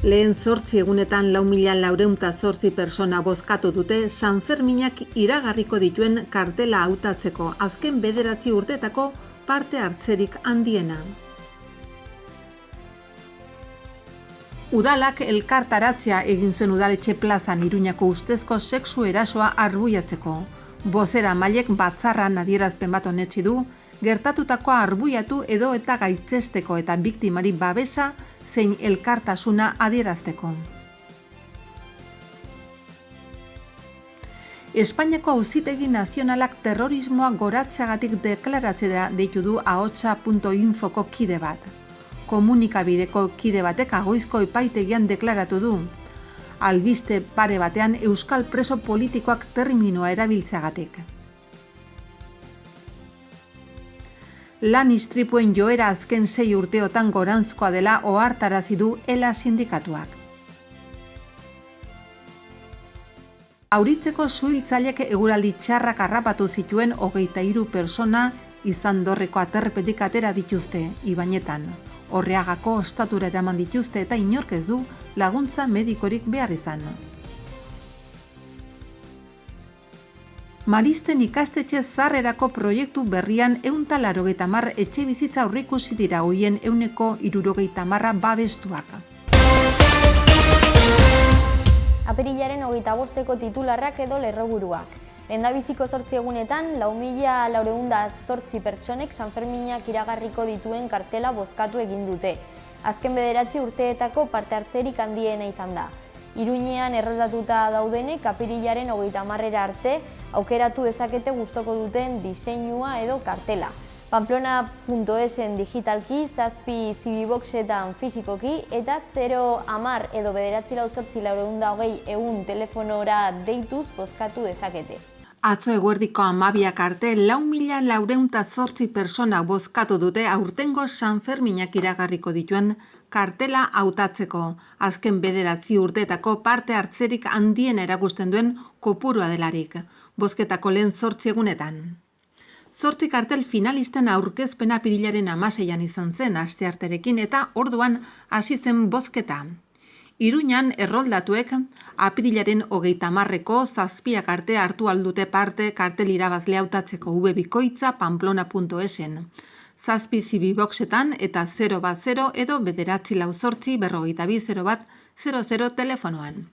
Lehen 8 egunetan 4.408 persona bozkatu dute Sanferminak iragarriko dituen kartela hautatzeko azken 9 urteetako parte hartzerik handiena. Udalak elkartaratzea egin zuen udaletxe plazan Iruñako ustezko sexu erasoa arbuiatzeko. Bozeramailek batzarran adierazpen bat onetsi du, gertatutakoa arbuiatu edo eta gaitzesteko eta biktimari babesa zein elkartasuna adierazteko. Espainiako Auzitegi Nazionalak terrorismoa goratzeagatik deklaratzera deitu du ahotsa.infoko kide bat. Komunikabideko kide batek Agoizko epaitegian deklaratu du. Albiste pare batean euskal preso politikoak terminoa erabiltzeagatik. Lan istripuen joera azken 6 urteotan goranzkoa dela ohartarazi du ELA sindikatuak. Auritzeko suhiltzaileek eguraldi txarrak harrapatu zituen 23 persona Izandorreko aterpetik atera dituzte, Ibainetan. Orreagako ostatura eraman dituzte eta inork ez du laguntza medikorik behar izan. Maristen ikastetxe zaharrerako proiektu berrian 180 etxe bizitza aurreikusi dira, hoien 160 babestuak. Apirilaren 25eko titularrak edo lerroburuak. Lehendabiziko 8 egunetan, 4.408 pertsonek Sanferminak iragarriko dituen kartela bozkatu egin dute. Azken 9 urteetako parte hartzerik handiena izan da. Iruñean erroldatuta daudenek apirilaren 30 arte aukeratu dezakete gustoko duten diseinua edo kartela. Pamplona.esen digitalki, 7 zibiboxetan fisikoki eta 010 edo 948 telefonora deituz bozkatu dezakete. Atzo eguerdiko 12 arte 4.408 persona bozkatu dute aurtengo Sanferminak iragarriko dituen kartela hautatzeko, azken 9 urteetako parte hartzerik handiena erakusten duen kopurua delarik, bozketako lehen 8 egunetan. 8 kartel finalisten aurkezpena apirilaren 16an izan zen astearterekin eta orduan hasi zen bozketa. Iruñan erroldatuek apirilaren 30eko 7 arte hartu aldute parte kartel irabazle hautatzeko bikoitza Pamplona.esen. 7 zibiboxetan eta 010 edo 948 telefonoan.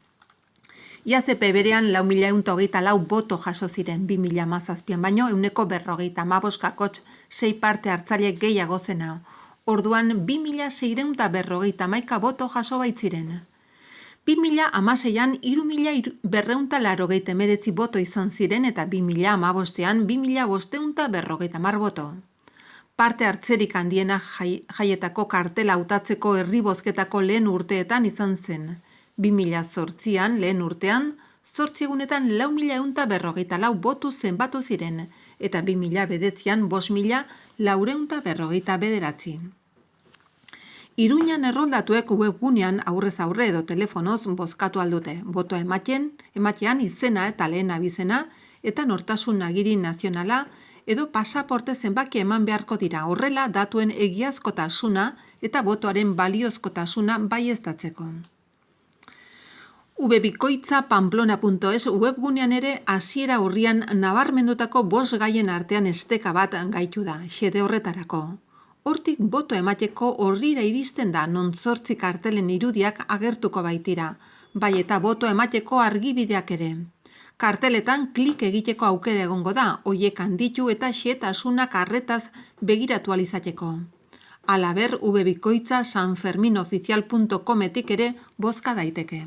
IAZP berean 4.124 boto jaso ziren 2017an baino 155 sei parte hartzaile gehiago zena. Orduan 2.651 boto jaso baitziren. 2016an 3.289 boto izan ziren eta 2015an 2.550 boto. Parte hartzerik handiena jaietako kartela hautatzeko herri bozketako lehen urteetan izan zen. 2008an lehen urtean, 8 egunetan 4.154 botu zenbatu ziren, eta 2009an 5.459. Iruñan erroldatuek webgunean aurrez aurre edo telefonoz bozkatu aldute, botoa ematean izena eta lehen abizena, eta nortasun agiri nazionala edo pasaporte zenbaki eman beharko dira, horrela datuen egiazkotasuna eta botoaren baliozkotasuna baieztatzeko. Bikoitza Pamplona.es webgunean ere hasiera urrian nabarmendutako 5 gaien artean esteka bat gaitu da, xede horretarako. Hortik boto emateko horrira iristen da non 8 kartelen irudiak agertuko baitira, bai eta boto emateko argibideak ere. Karteletan klik egiteko aukera egongo da, hoiek handitu eta xehetasunak arretaz begiratu alizateko. Halaber, bikoitza sanferminoficial.cometik ere bozka daiteke.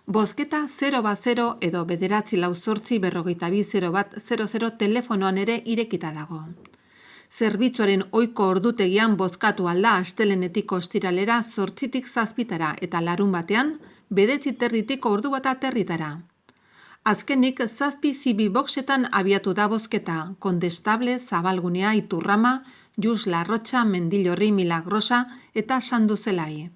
Bozketa 010 edo 948 telefonoan ere irekita dago. Zerbitzuaren ohiko ordutegian bozkatu alda astelenetik ostiralera 8tik 7tara eta larun batean 9:30tik ordu bata territara. Azkenik 7 zibiboxetan abiatu da bozketa, Kondestable, Zabalgunea, Iturrama, Jus Larrotxa, Mendillorri, Milagrosa eta Sanduzelai.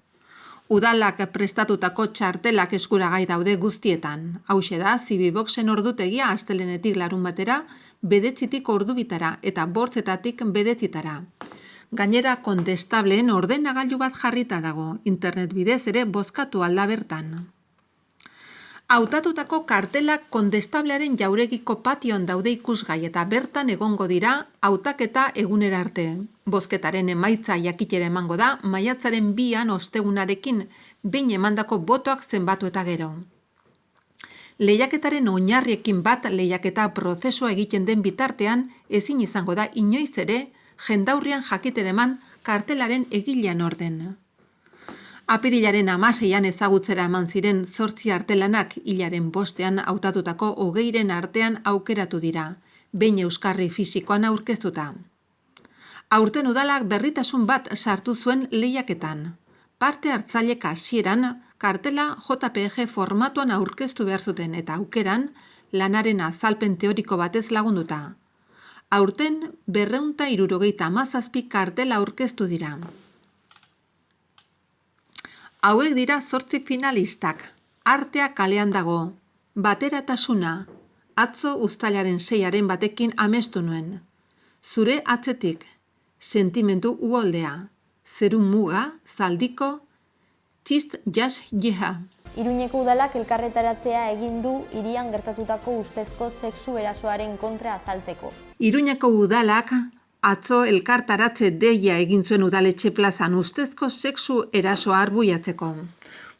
Udalak prestatutako txartelak eskuragai daude guztietan. Hauxe da, zibiboxen ordutegia astelenetik larun batera, 9tik ordu bitara eta 5 9:00 Gainera kondestableen ordenagailu bat jarrita dago, internet bidez ere bozkatu alda bertan. Hautatutako kartelak kondestablearen jauregiko patioan daude ikusgai eta bertan egongo dira hautaketa egunera arte. Bozketaren emaitza jakitera emango da maiatzaren 2 ostegunarekin behin emandako botoak zenbatu eta gero. Lehiaketaren oinarriekin bat lehiaketa prozesua egiten den bitartean ezin izango da inoiz ere jendaurrian jakitera eman kartelaren egilean orden. Apirilaren 16an ezagutzera eman ziren 8 artelanak hilaren 5ean hautatutako 20 artean aukeratu dira, behin euskarri fisikoan aurkeztuta. Aurten udalak berritasun bat sartu zuen lehiaketan. Parte hartzailek hasieran kartela JPG formatuan aurkeztu behar zuten eta aukeran lanaren azalpen teoriko batez lagunduta. Aurten 277 kartela aurkeztu dira. Hauek dira 8 finalistak, artea kalean dago, bateratasuna, atzo uztailaren 6aren batekin amestu nuen. Zure atzetik, sentimendu uholdea, zeru muga, zaldiko, txist jas jeha. Iruñeko udalak elkarretaratzea egin du hirian gertatutako ustezko sexu erasoaren kontra azaltzeko. Iruñeko udalak atzo elkartaratze deia egin zuen udaletxe plazan ustezko sexu erasoa arbuiatzeko.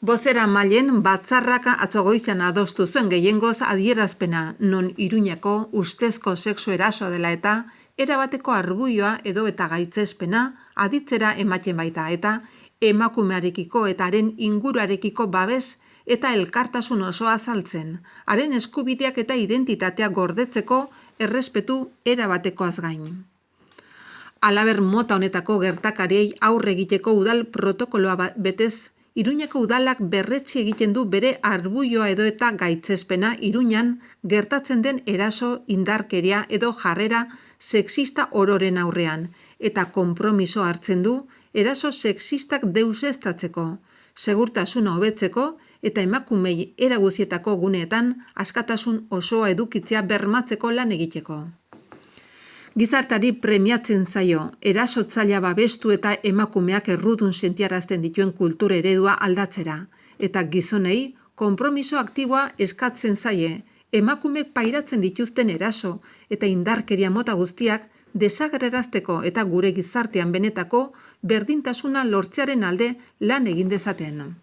Bozera mailen batzarrak atzo goizean adostu zuen gehiengoz adierazpena non Iruñeko ustezko sexu eraso dela eta erabateko arbuioa edo eta gaitzespena aditzera ematen baita eta emakumearekiko eta haren inguruarekiko babes eta elkartasun osoa azaltzen, haren eskubideak eta identitatea gordetzeko errespetu erabatekoaz gain. Halaber mota honetako gertakariei aurre egiteko udal protokoloa betez, Iruñeko udalak berretsi egiten du bere arbuioa edo eta gaitzespena Iruñan gertatzen den eraso, indarkeria edo jarrera sexista ororen aurrean, eta konpromiso hartzen du eraso sexistak deuseztatzeko, segurtasuna hobetzeko eta emakumei era guztietako guneetan askatasun osoa edukitzea bermatzeko lan egiteko. Gizartari premiatzen zaio, erasotzailea babestu eta emakumeak errudun sentiarazten dituen kultura eredua aldatzera, eta gizonei konpromiso aktiboa eskatzen zaie, emakumeek pairatzen dituzten eraso eta indarkeria mota guztiak desagerrarazteko eta gure gizartean benetako berdintasuna lortzearen alde lan egin dezaten.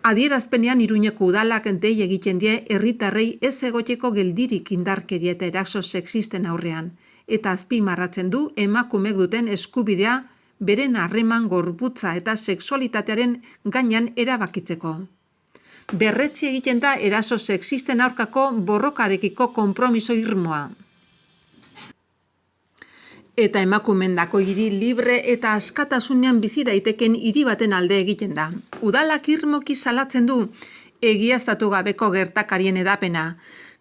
Adierazpenean Iruñeko udalak dei egiten die herritarrei ez egoteko geldirik indarkeria eta eraso sexisten aurrean, eta azpimarratzen du emakumeek duten eskubidea beren harreman gorputza eta sexualitatearen gainean erabakitzeko. Berretsi egiten da eraso sexisten aurkako borrokarekiko konpromiso irmoa. Eta emakumendako hiri libre eta askatasunean bizi daiteken hiri baten alde egiten da. Udalak irmoki salatzen du egiaztatu gabeko gertakarien edapena,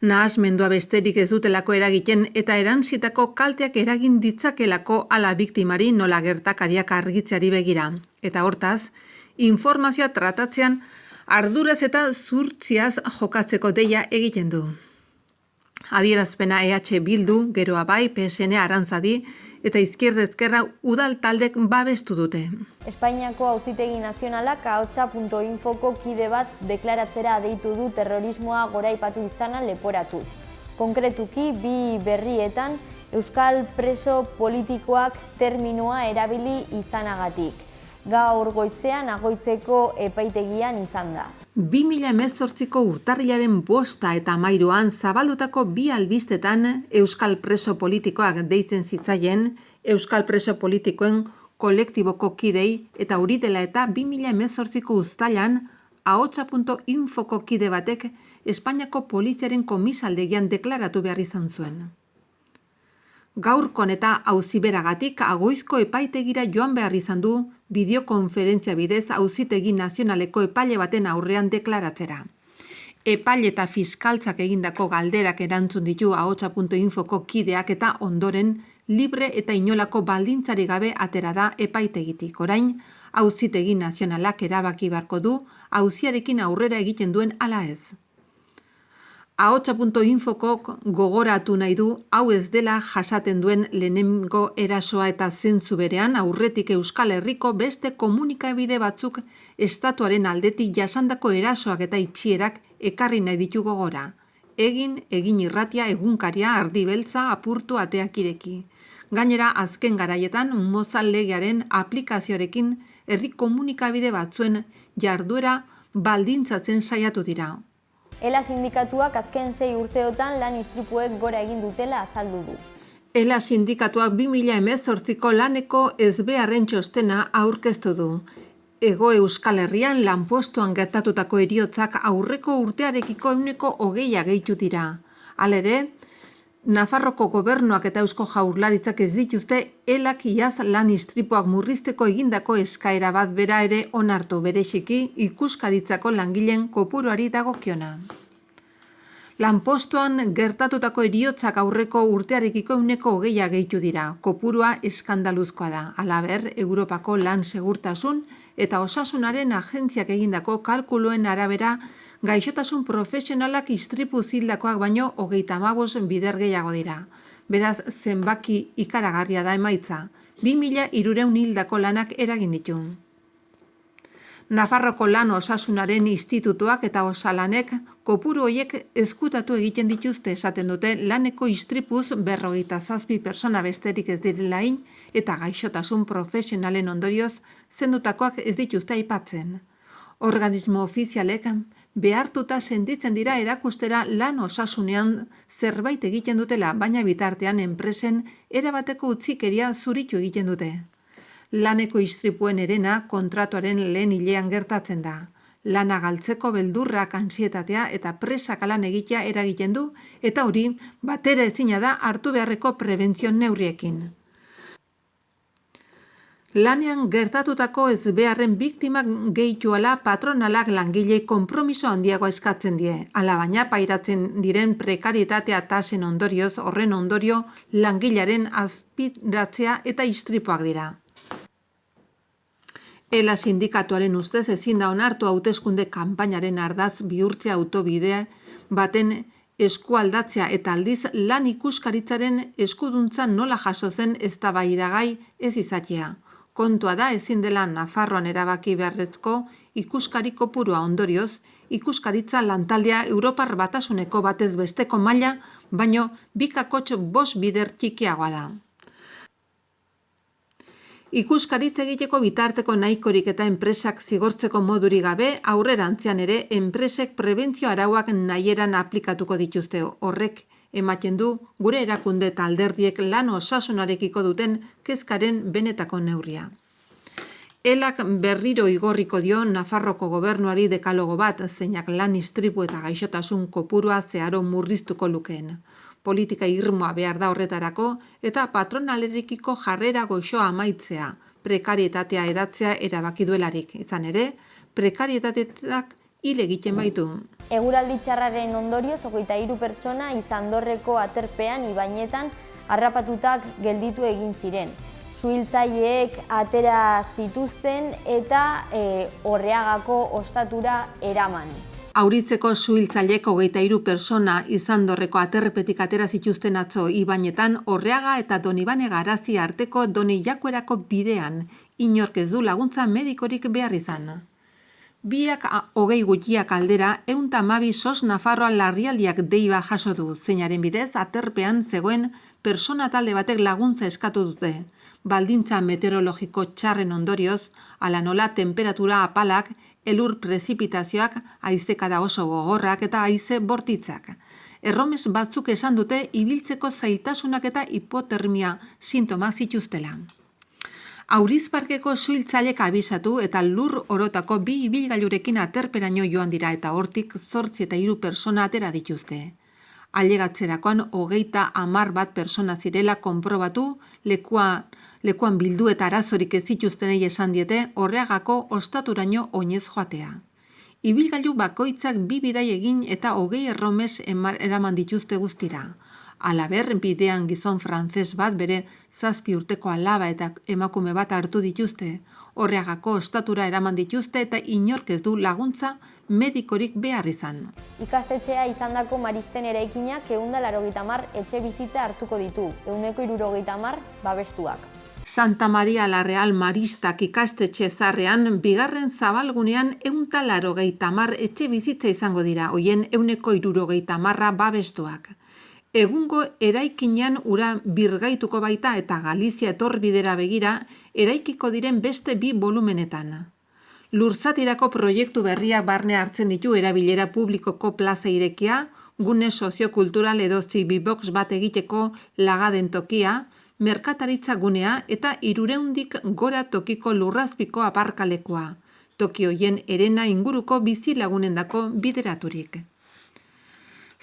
nahasmendua besterik ez dutelako eragiten eta erantzitako kalteak eragin ditzakelako ala biktimari nola gertakariak argitzeari begira. Eta hortaz, informazioa tratatzean arduraz eta zurtziaz jokatzeko deia egiten du. Adierazpena EH Bildu, geroa bai, PSN Arantzadi eta Izquierda Ezkerra udal taldek babestu dute. Espainiako Auzitegi Nazionalak ahotsa.infoko kide bat deklaratzera deitu du terrorismoa goraipatu izana leporatuz. Konkretuki, bi berrietan euskal preso politikoak terminoa erabili izanagatik. Gaur goizean agoitzeko epaitegian izan da. 2018ko urtarrilaren 5 eta 13an zabaldutako bi albistetan euskal preso politikoak deitzen zitzaien, euskal preso politikoen kolektiboko kidei eta hori dela eta 2018ko uztailan ahotsa.infoko kide batek Espainiako poliziaren komisaldegian deklaratu behar izan zuen. Gaurkon eta auziberagatik agoizko epaitegira joan behar izan du bideokonferentzia bidez Auzitegi Nazionaleko epaile baten aurrean deklaratzera. Epaile eta fiskaltzak egindako galderak erantzun ditu ahotsa.infoko kideak eta ondoren libre eta inolako baldintzari gabe atera da epaitegitik. Orain, Auzitegi Nazionalak erabaki beharko du auziarekin aurrera egiten duen ala ez. Ahotsa.infokok gogoratu nahi du hau ez dela jasaten duen lehenengo erasoa eta zentzu berean aurretik Euskal Herriko beste komunikabide batzuk estatuaren aldetik jasandako erasoak eta itxierak ekarri nahi ditu gogora. Egin irratia egunkaria ardi beltza apurtu ateak ireki. Gainera, azken garaietan Mozal legearen aplikazioarekin herri komunikabide batzuen jarduera baldintzatzen saiatu dira. ELA sindikatuak azken 6 urteotan lan istripuek gora egin dutela azaldu du. ELA sindikatuak 2018ko laneko ezbeharren txostena aurkeztu du. Hego Euskal Herrian lanpostuan gertatutako heriotzak aurreko urtearekiko 20% gehitu dira. Halere, Nafarroko gobernuak eta Eusko Jaurlaritzak ez dituzte ELAk iaz lan istripuak murrizteko egindako eskaera bat bera ere onartu bereziki ikuskaritzako langileen kopuruari dagokiona. Lanpostuan gertatutako heriotzak aurreko urtearekiko 20% gehitu dira. Kopurua eskandaluzkoa da. Halaber, Europako lan segurtasun eta osasunaren agentziak egindako kalkuluen arabera gaixotasun profesionalak istripu zildakoak baino 35 bider gehiago dira. Beraz, zenbaki ikaragarria da emaitza. 2300 hildako lanak eragin ditu. Nafarroko lan osasunaren institutuak eta osalanek kopuru horiek ezkutatu egiten dituzte esaten dute laneko istripuz 57 pertsona besterik ez direla hil eta gaixotasun profesionalen ondorioz zendutakoak ez dituzte aipatzen. Organismo ofizialek behartuta sentitzen dira erakustera lan osasunean zerbait egiten dutela, baina bitartean enpresen erabateko utzikeria zuritu egiten dute. Laneko istripuen herena kontratuaren lehen hilean gertatzen da. Lana galtzeko beldurrak, antsietatea eta presaka lan egitea eragiten du eta hori batera ezina da hartu beharreko prebentzio neurriekin. Lanean gertatutako ezbeharren biktimak gehituala patronalak langilei konpromiso handiagoa eskatzen die. Alabaina pairatzen diren prekarietatea tasen ondorioz, horren ondorio langilearen azpiratzea eta istripuak dira. ELA sindikatuaren ustez ezin da onartu hauteskunde kanpainaren ardaz bihurtzea autobide baten eskualdatzea eta aldiz lan ikuskaritzaren eskuduntza nola jaso zen eztabaidagai ez izatea. Kontua da ezin dela Nafarroan erabaki beharrezko ikuskari kopurua ondorioz, ikuskaritza lantaldea Europar Batasuneko batez besteko maila, baino 2,5 bider txikiagoa da. Ikuskaritza egiteko bitarteko nahikorik eta enpresak zigortzeko moduri gabe, aurrerantzean ere enpresek prebentzio arauak nahieran aplikatuko dituzte. Horrek ematen du gure erakunde eta alderdiek lan osasunarekiko duten kezkaren benetako neurria. ELAk berriro igorriko dio Nafarroko gobernuari dekalogo bat, zeinak lan istripu eta gaixotasun kopurua zeharo murriztuko lukeen. Politika irmoa behar da horretarako eta patronalerekiko jarrera goxoa amaitzea, prekarietatea edatzea erabaki duelarik. Izan ere, prekarietateak hil egiten baitu. Eguraldi txarraren ondorioz 23 pertsona Izandorreko aterpean ibainetan harrapatutak gelditu egin ziren. Suhiltzaileek atera zituzten eta Orreagako ostatura eraman. Auritzeko suhiltzaileek 23 pertsona Izandorreko aterpetik atera zituzten atzo ibainetan Orreaga eta Donibane Garazi arteko Donijakuerako bidean, inork ez du laguntza medikorik behar izan. Biak 20 gutxiak aldera 112 SOS Nafarroa larrialdiak deiba jaso du, zeinaren bidez aterpean zegoen persona talde batek laguntza eskatu dute. Baldintza meteorologiko txarren ondorioz, hala nola temperatura apalak, elur prezipitazioak, haizekada oso gogorrak eta haize bortitzak. Erromes batzuk esan dute ibiltzeko zailtasunak eta hipotermia sintomak zituztela. Aurizparkeko suhiltzaileek abisatu eta lur orotako 2 ibilgailurekin aterperaino joan dira eta hortik 8 eta 3 pertsona atera dituzte. Ailegatzerakoan 30 pertsona zirela konprobatu, lekuan bildu eta arazorik ez zituztenei esan diete Orreagako ostaturaino oinez joatea. Ibilgailu bakoitzak 2 bidai egin eta 20 erromes eraman dituzte guztira. Halaber, bidean gizon frantses bat bere 7 urteko alaba eta emakume bat hartu dituzte. Orreagako ostatura eraman dituzte eta inork ez du laguntza medikorik behar izan. Ikastetxea izandako maristen eraikinak 180 etxe bizitza hartuko ditu, 170 babestuak. Santa Maria la Real Maristak ikastetxe zarrean, bigarren zabalgunean 180 etxe bizitza izango dira, hoien 170 babestuak. Egungo eraikinean ura birgaituko baita eta Galizia etorbidera begira eraikiko diren beste 2 volumenetan. Lurzatirako proiektu berriak barne hartzen ditu erabilera publikoko plaza irekia, gune soziokultural edo zibibox bat egiteko lagaden tokia, merkataritza gunea eta 300 gora tokiko lurrazpiko aparkalekua, toki hoien herena inguruko bizilagunendako bideraturik.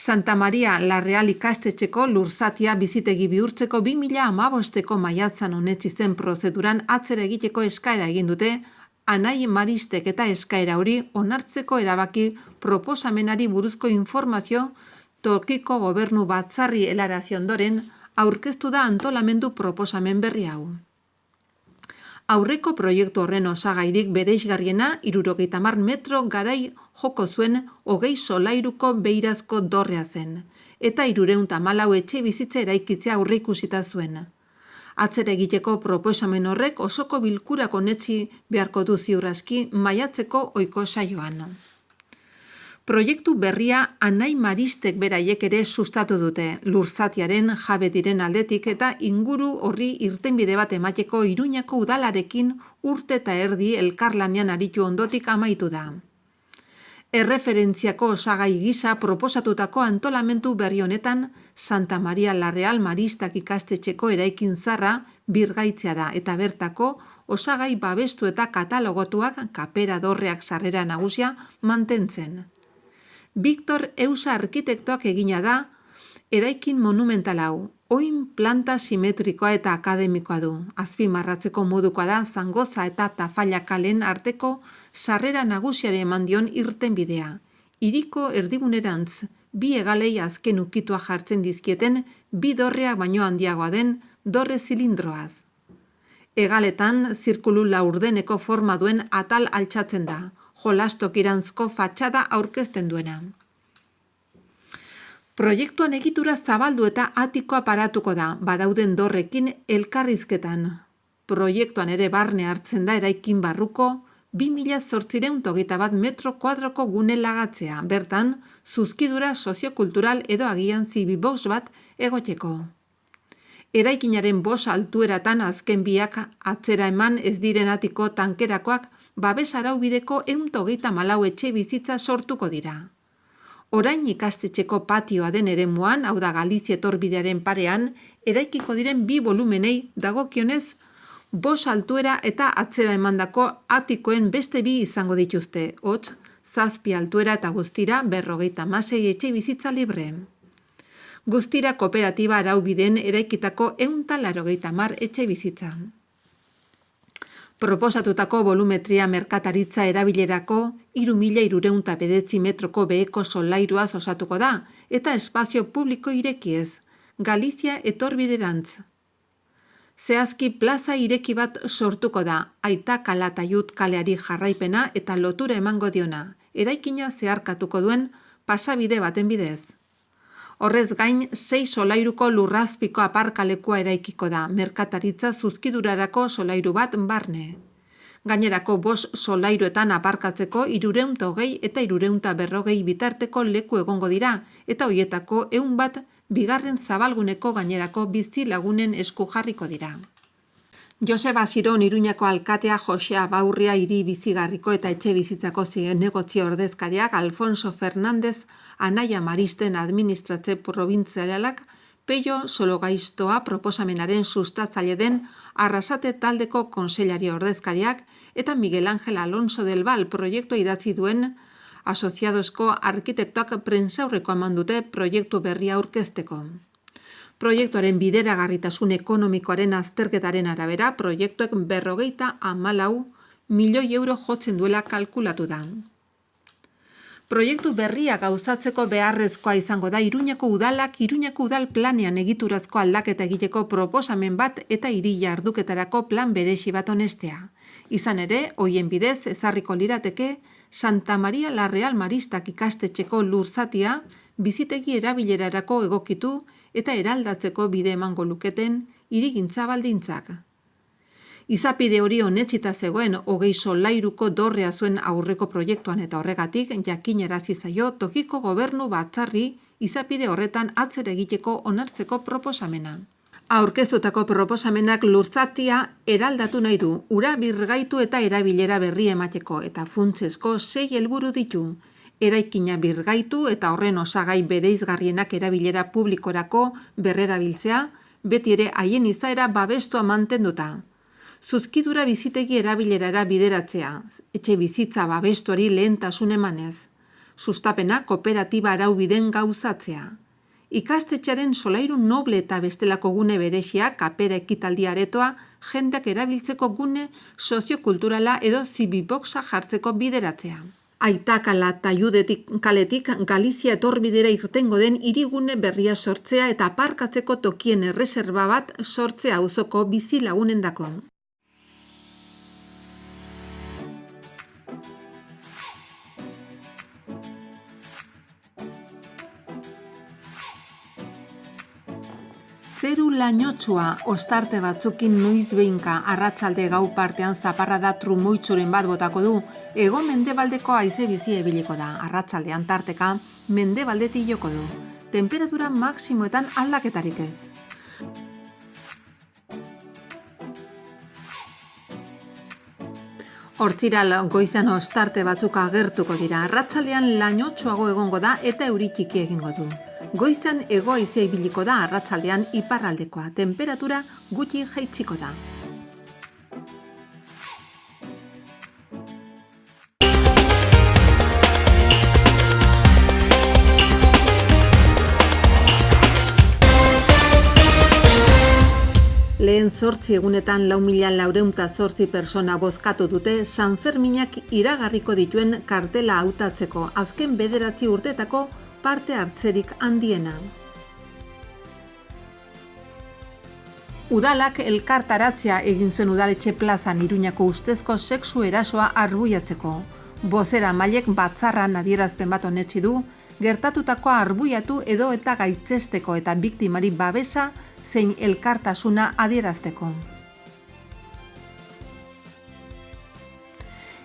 Santa Maria la Real ikastetxeko lurzatia bizitegi bihurtzeko 2015ko maiatzan onetsi zen prozeduran atzera egiteko eskaera egin dute, Anai Maristek eta eskaera hori onartzeko erabaki proposamenari buruzko informazio tokiko gobernu batzarri helarazi ondoren aurkeztu da antolamendu proposamen berri hau. Aurreko proiektu horren osagairik bereizgarriena 70 metro garai joko zuen 20 solairuko beirazko dorrea zen, eta 314 etxe bizitza eraikitzea aurreikusita zuen. Atzera egiteko proposamen horrek osoko bilkurak onetsi beharko du ziur aski maiatzeko ohiko saioan. Proiektu berria Anai Maristek beraiek ere sustatu dute, lurzatiaren jabe diren aldetik eta inguru horri irtenbide bat emateko Iruñako udalarekin urte eta erdi elkarlanean aritu ondotik amaitu da. Erreferentziako osagai gisa proposatutako antolamendu berri honetan Santa Maria la Real Maristak ikastetxeko eraikin zarra birgaitzea da eta bertako osagai babestu eta katalogotuak kapera dorreak sarrera nagusia mantentzen. Victor Eusa arkitektoak egina da eraikin monumental hau, oin planta simetrikoa eta akademikoa du. Azpimarratzeko modukoa da Zangoza eta Tafalla kalen arteko sarrera nagusiare eman dion irtenbidea. Hiriko erdigunerantz, 2 hegalei azken ukitua jartzen dizkieten 2 dorreak baino handiagoa den dorre zilindroaz. Hegaletan zirkulu laurdeneko forma duen atal altxatzen da, jolastokirantzko fatxada aurkezten duena. Proiektuan egitura zabaldu eta atiko aparatuko da, badauden dorrekin elkarrizketan. Proiektuan ere barne hartzen da eraikin barruko 2821 metro kuadroko gune lagatzea, bertan zuzkidura soziokultural edo agian zibibox bat egoteko. Eraikinaren 5 altueratan azken biak atzera eman ez diren atiko tankerakoak babes araubideko 134 etxe bizitza sortuko dira. Orain ikastetxeko patioa den eremuan, hau da Galizia etorbidearen parean, eraikiko diren 2 volumenei dagokionez 5 altuera eta atzera emandako atikoen beste 2 izango dituzte, hots, 7 altuera eta guztira 56 etxe bizitza libre. Guztira kooperatiba araubideen eraikitako 180 etxe bizitza. Proposatutako volumetria merkataritza erabilerako 3.309 metroko beheko solairuaz osatuko da eta espazio publiko irekiez, Galizia etorbiderantz. Zehazki plaza ireki bat sortuko da, Aita Kalataiut kaleari jarraipena eta lotura emango diona, eraikina zeharkatuko duen pasabide baten bidez. Horrez gain, 6 solairuko lurrazpiko aparkalekua eraikiko da, merkataritza zuzkidurarako solairu bat barne. Gainerako 5 solairuetan aparkatzeko 320 eta 340 bitarteko leku egongo dira, eta hoietako 100 bat bigarren zabalguneko gainerako bizi lagunen esku jarriko dira. Joseba Siron Iruñako alkatea Josea Baurria hiri bizigarriko eta etxe bizitzako negozio ordezkariak Alfonso Fernández Anaia Maristen administratze probintzialak Peio Sologaiztoa proposamenaren sustatzaile den Arrasate taldeko konseilari ordezkariak eta Miguel Ángel Alonso del Val proiektua idatzi duen asociadosko arkitektoak prentsaurreko eman dute proiektu berria aurkezteko. Proiektuaren bideragarritasun ekonomikoaren azterketaren arabera, proiektuek 54 milioi euro jotzen duela kalkulatu da. Proiektu berria gauzatzeko beharrezkoa izango da Iruñako udalak Iruñako udal planean egiturazko aldaketa egiteko proposamen bat eta hiri jarduketarako plan berezi bat onestea. Izan ere, hoien bidez ezarriko lirateke Santa Maria la Real Maristak ikastetxeko lurzatia bizitegi erabilerarako egokitu eta eraldatzeko bide emango luketen hirigintza baldintzak. Izapide hori onetsita zegoen 20 solairuko dorrea zuen aurreko proiektuan eta horregatik jakinarazi zaio tokiko gobernu batzarri izapide horretan atzera egiteko onartzeko proposamena. Aurkeztutako proposamenak lurzatia eraldatu nahi du, ura birgaitu eta erabilera berri emateko eta funtsezko 6 helburu ditu. Eraikina birgaitu eta horren osagai bereizgarrienak erabilera publikorako berrerabiltzea, beti ere haien izaera babestua mantenduta. Zuzkidura bizitegi erabilerara bideratzea, etxe bizitza babestuari lehentasun emanez. Sustapena kooperatiba araubiden gauzatzea. Ikastetxearen solairu noble eta bestelako gune beresia, kapera ekitaldi aretoa, jendeak erabiltzeko gune soziokulturala edo zibiboxa jartzeko bideratzea. Aitakala eta Judetik kaletik Galizia etorbidera irtengo den hirigune berria sortzea eta aparkatzeko tokien erreserba bat sortzea auzoko bizilagunendako. Zeru lainotsua ostarte batzukin noizbehinka arratsalde gau partean zaparrada trumoitzuren bat botako du, hego mendebaldeko haize bizia ibiliko da, arratsaldean tarteka mendebaldetik joko du. Temperatura maximoetan aldaketarik ez. Hortziral goizan ostarte batzuk agertuko dira, arratsaldean lainotsuago egongo da eta euri txiki egingo du. Goizan hego haizea ibiliko da, arratsaldean iparraldekoa, temperatura gutxi jaitsiko da. Lehen 8 egunetan 4.408 pertsona bozkatu dute Sanferminak iragarriko dituen kartela hautatzeko azken 9 urteetako parte hartzerik handiena. Udalak elkartaratzea egin zuen udaletxe plazan Iruñako ustezko sexu erasoa arbuiatzeko. Bozeramailek batzarran adierazpen bat onetsi du, gertatutakoa arbuiatu edo eta gaitzesteko eta biktimari babesa zein elkartasuna adierazteko.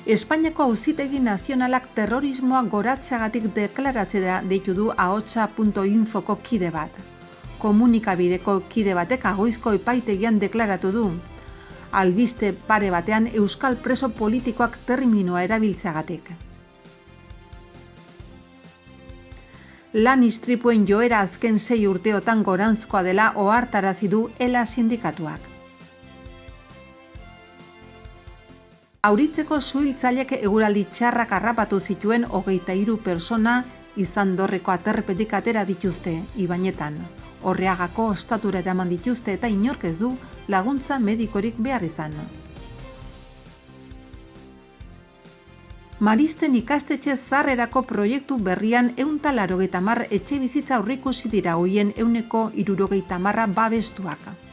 Espainiako Auzitegi Nazionalak terrorismoa goratzeagatik deklaratzea deitu du ahotsa.infoko kide bat. Komunikabideko kide batek Agoizko epaitegian deklaratu du. Albiste pare batean euskal preso politikoak terminoa erabiltzeagatik. Lan istripuen joera azken 6 urteotan goranzkoa dela ohartarazi du ELA sindikatuak. Auritzeko suhiltzaileek eguraldi txarrak harrapatu zituen 23 pertsona Izandorreko aterpetik atera dituzte, Ibainetan. Orreagako ostatura eraman dituzte eta inork ez du laguntza medikorik behar izan. Maristen ikastetxe zarrerako proiektu berrian 180 etxe bizitza aurreikusi dira, hoien 160 babestuak.